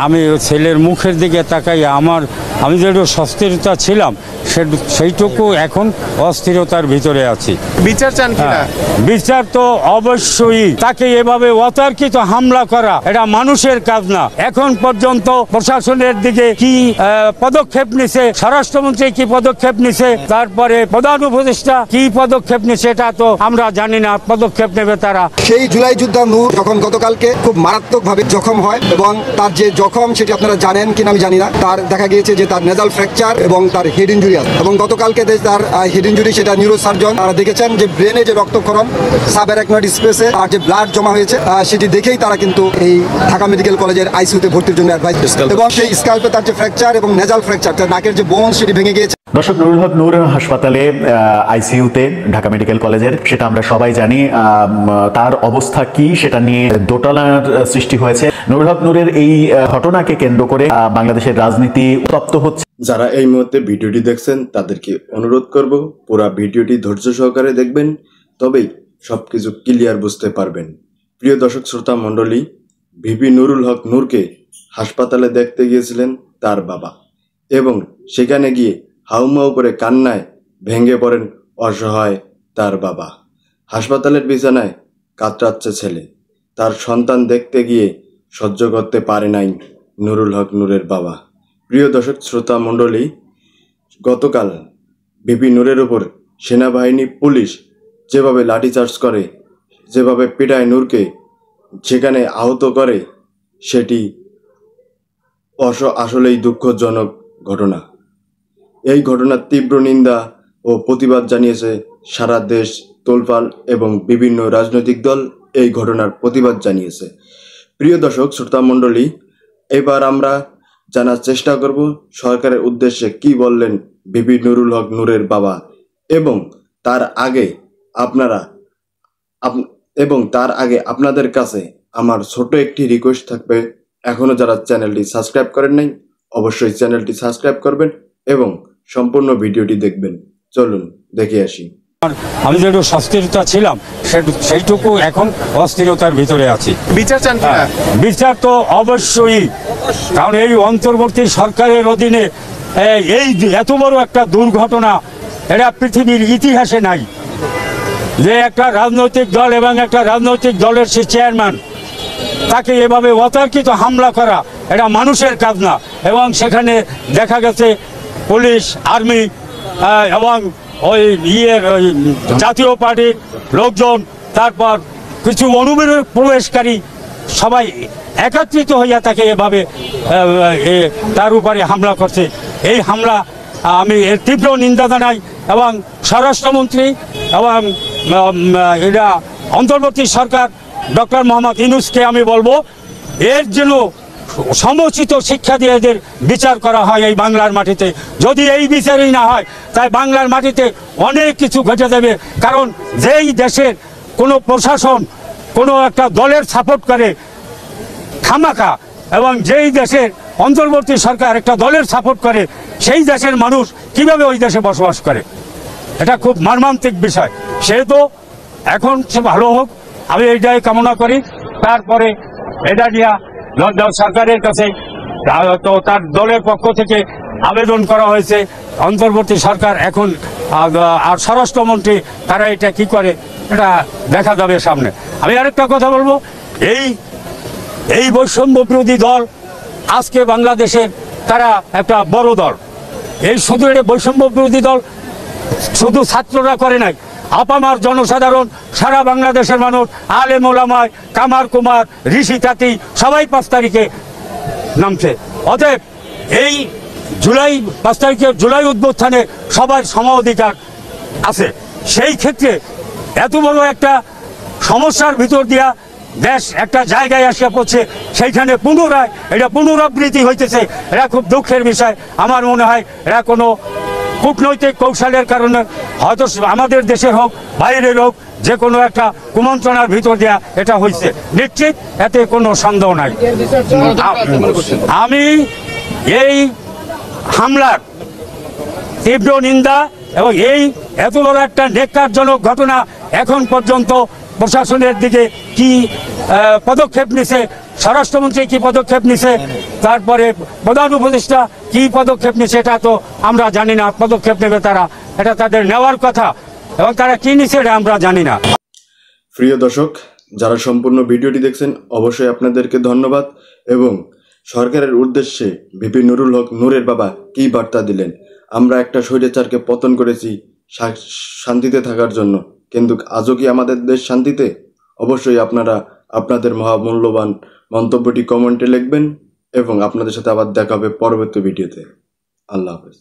আমি ছেলের মুখের দিকে তাকাই আমি যেটুকু সস্থিরতা ছিলাম সেইটুকু এখন অস্থিরতার ভিতরে আছি। বিচার চান কিনা? বিচার তো অবশ্যই। তাকে এভাবে অতর্কিত হামলা করা এটা মানুষের কাজ না। এখন পর্যন্ত প্রশাসনের দিকে কি পদক্ষেপ নিছে, স্বরাষ্ট্রমন্ত্রী কি পদক্ষেপ নিছে, তারপরে প্রধান উপদেষ্টা কি পদক্ষেপ নিছে, এটা তো আমরা জানি না। পদক্ষেপ নেবে তারা। সেই জুলাই যোদ্ধা নূর যখন গতকালকে খুব মারাত্মকভাবে জখম হয় এবং তার যে জখম সেটি আপনারা জানেন কিনা আমি জানি না, তার দেখা গিয়েছে যে তার নেজাল ফ্র্যাকচার এবং তার হেড ইঞ্জুরি আছে এবং গতকালকে তার হেড ইঞ্জুরি সেটা নিউরো সার্জন তারা দেখেছেন যে ব্রেনে যে রক্তক্ষরণ সাবঅ্যারাকনয়েড স্পেসে আর যে ব্লাড জমা হয়েছে সেটি দেখেই তারা কিন্তু এই ঢাকা মেডিকেল কলেজের আইসিইউতে ভর্তির জন্য অ্যাডভাইস দিয়েছে এবং সেই স্কাল্পে তার যে ফ্র্যাকচার এবং নেজাল ফ্র্যাকচার, তার নাকের যে বোন সেটি ভেঙে গিয়েছে। দর্শক, নুরুল হক নূর হাসপাতালে আইসিইউতে ঢাকা মেডিকেল কলেজের, সেটা আমরা সবাই জানি। তার অবস্থা কি সেটা নিয়ে দোটানার সৃষ্টি হয়েছে। নুরুল হক নূরের এই ঘটনাকে কেন্দ্র করে বাংলাদেশের রাজনীতি উত্তপ্ত হচ্ছে। যারা এই মুহূর্তে ভিডিওটি দেখছেন তাদেরকে অনুরোধ করব পুরো ভিডিওটি ধৈর্য সহকারে দেখবেন, তবেই সবকিছু ক্লিয়ার বুঝতে পারবেন। প্রিয় দর্শক শ্রোতা মণ্ডলী, ভিপি নুরুল হক নূরকে হাসপাতালে দেখতে গিয়েছিলেন তার বাবা এবং সেখানে গিয়ে হাউমাউ করে কান্নায় ভেঙে পড়েন অসহায় তার বাবা। হাসপাতালের বিছানায় কাতরাচ্ছে ছেলে। তার সন্তান দেখতে গিয়ে সহ্য করতে পারে নাই নুরুল হক নূরের বাবা। প্রিয় দর্শক শ্রোতা মণ্ডলী, গতকাল ভিপি নূরের উপর সেনাবাহিনী পুলিশ যেভাবে লাঠিচার্জ করে, যেভাবে পিটায় নূরকে, সেখানে আহত করে, সেটি আসলেই দুঃখজনক ঘটনা। এই ঘটনার তীব্র নিন্দা ও প্রতিবাদ জানিয়েছে সারা দেশ তোলপাল এবং বিভিন্ন রাজনৈতিক দল এই ঘটনার প্রতিবাদ জানিয়েছে। প্রিয় দর্শক শ্রোতা মণ্ডলী, এবার আমরা জানার চেষ্টা করব সরকারের উদ্দেশ্যে কি বললেন ভিপি নুরুল হক নূরের বাবা এবং তার আগে আপনাদের কাছে আমার ছোট একটি রিকোয়েস্ট থাকবে। এখনো যারা চ্যানেলটি সাবস্ক্রাইব করেন নাই অবশ্যই চ্যানেলটি সাবস্ক্রাইব করবেন এবং সম্পূর্ণ ভিডিওটি দেখবেন। চলুন দেখে আসি। আমি যেটুকু সস্থিরতা ছিলাম সেইটুকু এখন অস্থিরতার ভিতরে আছি। বিচার চান কিনা? বিচার তো অবশ্যই। কারণ এই অন্তর্বর্তী সরকারের অধীনে এই এত বড় একটা দুর্ঘটনা এটা পৃথিবীর ইতিহাসে নাই, যে একটা রাজনৈতিক দল এবং একটা রাজনৈতিক দলের সে চেয়ারম্যান, তাকে এভাবে অতর্কিত হামলা করা এটা মানুষের কাজ না। এবং সেখানে দেখা গেছে পুলিশ, আর্মি এবং ওই জাতীয় পার্টির লোকজন, তারপর কিছু অনুপ্রবেশকারী সবাই একত্রিত হইয়া তাকে এভাবে তার উপরে হামলা করছে। এই হামলা আমি এর তীব্র নিন্দা জানাই এবং স্বরাষ্ট্রমন্ত্রী এবং এটা অন্তর্বর্তী সরকার ডক্টর মোহাম্মদ ইউনূসকে আমি বলবো এর জন্য সমুচিত শিক্ষা দিয়ে এদের বিচার করা হয় এই বাংলার মাটিতে। যদি এই বিচারই না হয় তাই বাংলার মাটিতে অনেক কিছু ঘটে যাবে। কারণ যেই দেশের কোনো প্রশাসন কোনো একটা দলের সাপোর্ট করে খামাখা, এবং যেই দেশের অন্তর্বর্তী সরকার একটা দলের সাপোর্ট করে, সেই দেশের মানুষ কিভাবে ওই দেশে বসবাস করে, এটা খুব মর্মান্তিক বিষয়। সেহেতু এখন সে ভালো হোক, আমি এইটাই কামনা করি। তারপরে এটা নিয়ে সরকারের কাছে তো তার দলের পক্ষ থেকে আবেদন করা হয়েছে। অন্তর্বর্তী সরকার এখন আর স্বরাষ্ট্রমন্ত্রী তারা এটা কি করে এটা দেখা যাবে সামনে। আমি আরেকটা কথা বলবো, এই বৈষম্য বিরোধী দল আজকে বাংলাদেশে তারা একটা বড় দল। এই শুধু এটা বৈষম্য বিরোধী দল শুধু ছাত্ররা করে নাই, আপামার জনসাধারণ, সারা বাংলাদেশের মানুষ, আলেম ওলামায়, কামার কুমার, ঋষি তাঁতি সবাই 5 তারিখে নামছে। অতএব এই 5 তারিখের জুলাই অভ্যুত্থানে সবার সম অধিকার আছে। সেই ক্ষেত্রে এত বড় একটা সমস্যার ভিতর দিয়া দেশ একটা জায়গায় আসিয়া পড়ছে, সেইখানে পুনরায় এটা পুনরাবৃত্তি হইতেছে, এটা খুব দুঃখের বিষয়। আমার মনে হয় এরা কোনো কূটনৈতিক কৌশলের কারণে হয়তো আমাদের দেশের হোক বাইরের হোক যে কোনো একটা কুমন্ত্রণার ভিতর দেওয়া এটা হয়েছে, নিশ্চিত, এতে কোনো সন্দেহ নাই। আমি এই হামলার তীব্র নিন্দা এবং এই এত বড় একটা ন্যাক্কারজনক ঘটনা এখন পর্যন্ত প্রশাসনের দিকে কি পদক্ষেপ নিছে, স্বরাষ্ট্রমন্ত্রী কি পদক্ষেপ নিছে, তারপরে প্রধান উপদেষ্টা কি পদক্ষেপ নিছে, এটা তো আমরা জানি না। পদক্ষেপ নেবে তারা, এটা তাদের নেওয়ার কথা, এবং তারা কি নিছে এটা আমরা জানি না। প্রিয় দর্শক, যারা সম্পূর্ণ ভিডিওটি দেখছেন অবশ্যই আপনাদেরকে ধন্যবাদ। এবং সরকারের উদ্দেশ্যে ভিপি নুরুল হক নূরের বাবা কি বার্তা দিলেন? আমরা একটা স্বৈরাচারকে পতন করেছি শান্তিতে থাকার জন্য, কিন্তু আজও কি আমাদের দেশ শান্তিতে? অবশ্যই আপনারা আপনাদের মহামূল্যবান মন্তব্যটি কমেন্টে লিখবেন, এবং আপনাদের সাথে আবার দেখা হবে পরবর্তী ভিডিওতে। আল্লাহ হাফেজ।